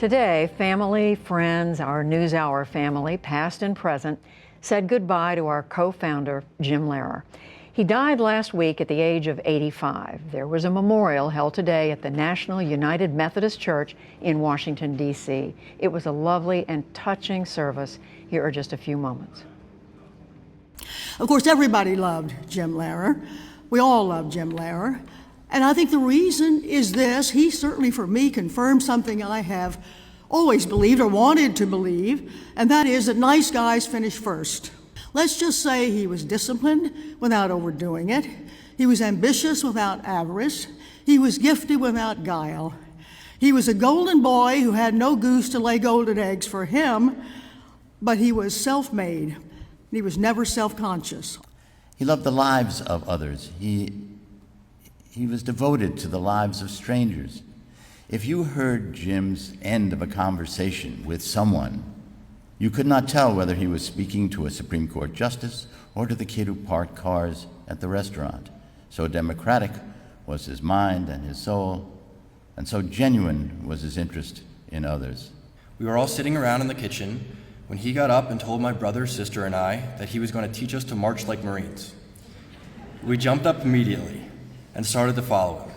Today, family, friends, our NewsHour family, past and present, said goodbye to our co-founder, Jim Lehrer. He died last week at the age of 85. There was a memorial held today at the National United Methodist Church in Washington, D.C. It was a lovely and touching service. Here are just a few moments. Of course, everybody loved Jim Lehrer. We all loved Jim Lehrer. And I think the reason is this: he certainly, for me, confirmed something I have always believed or wanted to believe, and that is that nice guys finish first. Let's just say he was disciplined without overdoing it. He was ambitious without avarice. He was gifted without guile. He was a golden boy who had no goose to lay golden eggs for him, but he was self-made. He was never self-conscious. He loved the lives of others. He was devoted to the lives of strangers. If you heard Jim's end of a conversation with someone, you could not tell whether he was speaking to a Supreme Court justice or to the kid who parked cars at the restaurant. So democratic was his mind and his soul, and so genuine was his interest in others. We were all sitting around in the kitchen when he got up and told my brother, sister, and I that he was going to teach us to march like Marines. We jumped up immediately and started to follow him.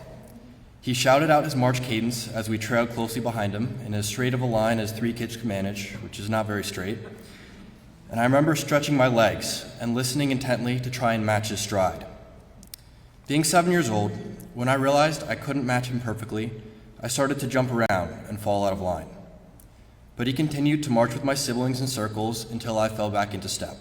He shouted out his march cadence as we trailed closely behind him in as straight of a line as 3 kids could manage, which is not very straight. And I remember stretching my legs and listening intently to try and match his stride. Being 7 years old, when I realized I couldn't match him perfectly, I started to jump around and fall out of line. But he continued to march with my siblings in circles until I fell back into step.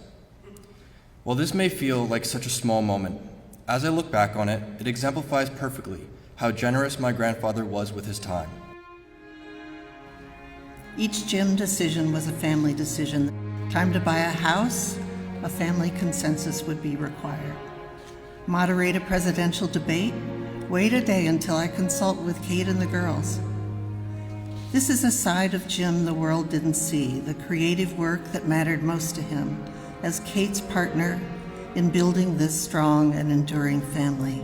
While this may feel like such a small moment, as I look back on it, it exemplifies perfectly how generous my grandfather was with his time. Each Jim decision was a family decision. Time to buy a house, a family consensus would be required. Moderate a presidential debate, wait a day until I consult with Kate and the girls. This is a side of Jim the world didn't see, the creative work that mattered most to him as Kate's partner in building this strong and enduring family.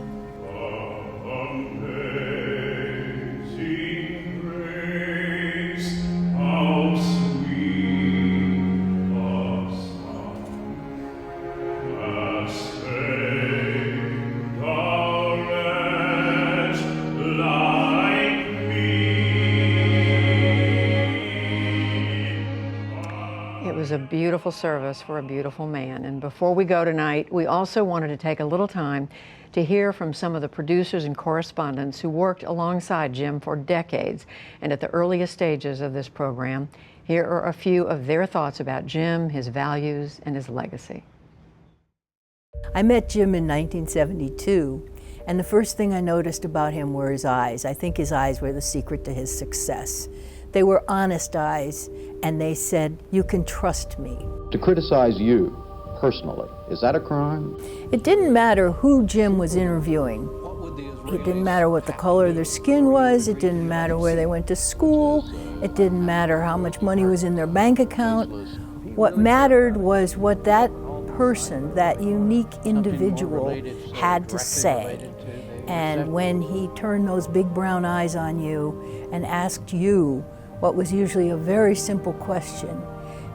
It was a beautiful service for a beautiful man. And before we go tonight, we also wanted to take a little time to hear from some of the producers and correspondents who worked alongside Jim for decades and at the earliest stages of this program. Here are a few of their thoughts about Jim, his values, and his legacy. I met Jim in 1972, and the first thing I noticed about him were his eyes. I think his eyes were the secret to his success. They were honest eyes, and they said, "You can trust me." To criticize you personally, is that a crime? It didn't matter who Jim was interviewing. It didn't matter what the color of their skin was. It didn't matter where they went to school. It didn't matter how much money was in their bank account. What mattered was what that person, that unique individual, had to say. And when he turned those big brown eyes on you and asked you what was usually a very simple question,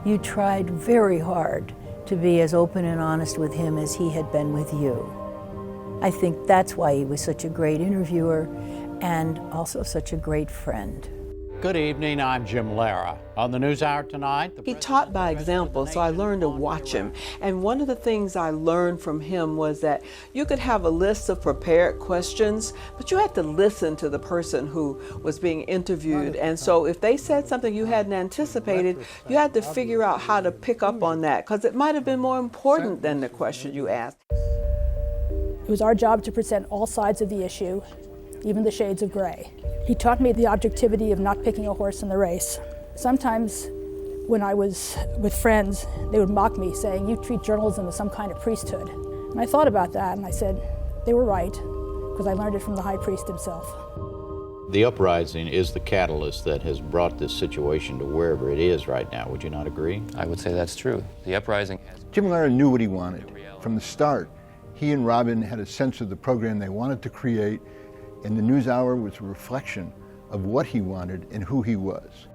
you tried very hard to be as open and honest with him as he had been with you. I think that's why he was such a great interviewer and also such a great friend. Good evening, I'm Jim Lehrer. On the NewsHour tonight... He taught by example, so I learned to watch him. And one of the things I learned from him was that you could have a list of prepared questions, but you had to listen to the person who was being interviewed. And so if they said something you hadn't anticipated, you had to figure out how to pick up on that, because it might have been more important than the question you asked. It was our job to present all sides of the issue, even the shades of gray. He taught me the objectivity of not picking a horse in the race. Sometimes when I was with friends, they would mock me, saying, "You treat journalism as some kind of priesthood." And I thought about that, and I said, they were right, because I learned it from the high priest himself. The uprising is the catalyst that has brought this situation to wherever it is right now. Would you not agree? I would say that's true. The uprising has... Jim Lehrer knew what he wanted. From the start, he and Robin had a sense of the program they wanted to create, and the NewsHour was a reflection of what he wanted and who he was.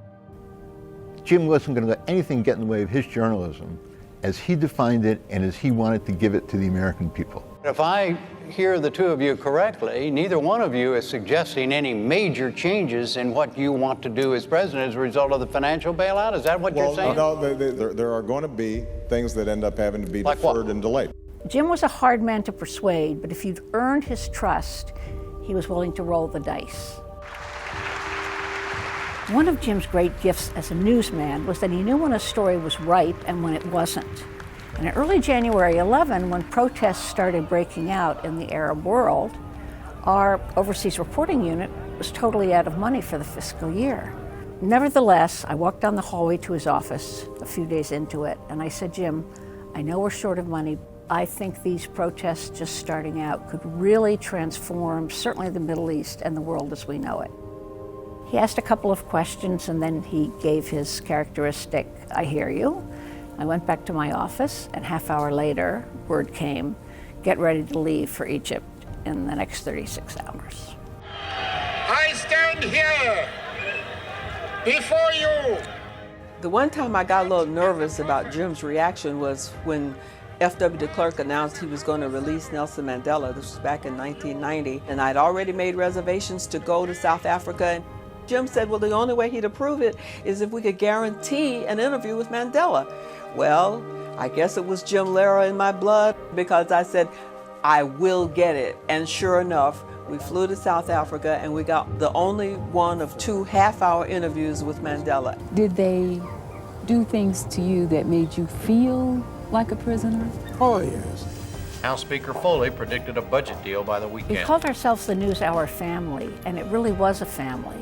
Jim wasn't going to let anything get in the way of his journalism as he defined it and as he wanted to give it to the American people. If I hear the two of you correctly, neither one of you is suggesting any major changes in what you want to do as president as a result of the financial bailout. Is that what you're saying? No, there are going to be things that end up having to be deferred and delayed. Jim was a hard man to persuade, but if you'd earned his trust, he was willing to roll the dice. One of Jim's great gifts as a newsman was that he knew when a story was ripe and when it wasn't. And in early January 11, when protests started breaking out in the Arab world, our overseas reporting unit was totally out of money for the fiscal year. Nevertheless, I walked down the hallway to his office a few days into it, and I said, Jim, I know we're short of money. I think these protests just starting out could really transform certainly the Middle East and the world as we know it. He asked a couple of questions and then he gave his characteristic, I hear you. I went back to my office and half hour later, word came, get ready to leave for Egypt in the next 36 hours. I stand here before you. The one time I got a little nervous about Jim's reaction was when F.W. de Klerk announced he was going to release Nelson Mandela. This was back in 1990, and I'd already made reservations to go to South Africa. And Jim said, well, the only way he'd approve it is if we could guarantee an interview with Mandela. Well, I guess it was Jim Lehrer in my blood because I said, I will get it. And sure enough, we flew to South Africa and we got the only one of 2 half-hour interviews with Mandela. Did they do things to you that made you feel like a prisoner? Oh, yes. House Speaker Foley predicted a budget deal by the weekend. We called ourselves the NewsHour family, and it really was a family.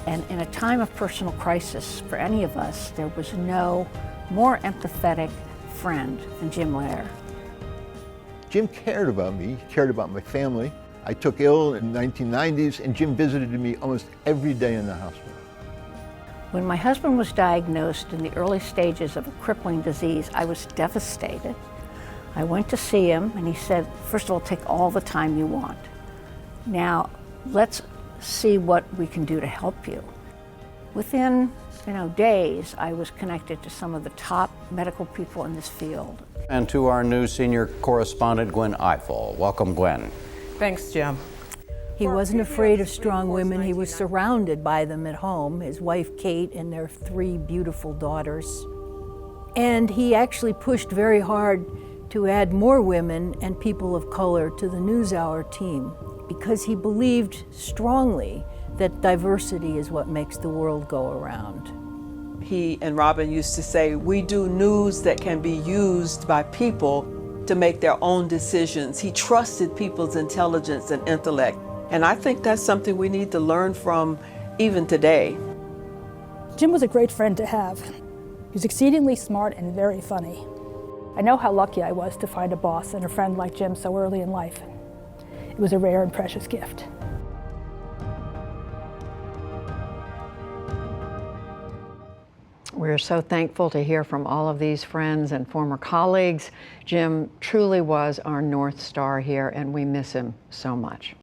And in a time of personal crisis for any of us, there was no more empathetic friend than Jim Lehrer. Jim cared about me, he cared about my family. I took ill in the 1990s and Jim visited me almost every day in the hospital. When my husband was diagnosed in the early stages of a crippling disease, I was devastated. I went to see him and he said, first of all, take all the time you want. Now, let's see what we can do to help you. Within, days, I was connected to some of the top medical people in this field. And to our new senior correspondent, Gwen Eiffel. Welcome, Gwen. Thanks, Jim. He wasn't afraid of strong women. He was surrounded by them at home, his wife Kate and their 3 beautiful daughters. And he actually pushed very hard to add more women and people of color to the NewsHour team because he believed strongly that diversity is what makes the world go around. He and Robin used to say, we do news that can be used by people to make their own decisions. He trusted people's intelligence and intellect. And I think that's something we need to learn from even today. Jim was a great friend to have. He was exceedingly smart and very funny. I know how lucky I was to find a boss and a friend like Jim so early in life. It was a rare and precious gift. We're so thankful to hear from all of these friends and former colleagues. Jim truly was our North Star here, and we miss him so much.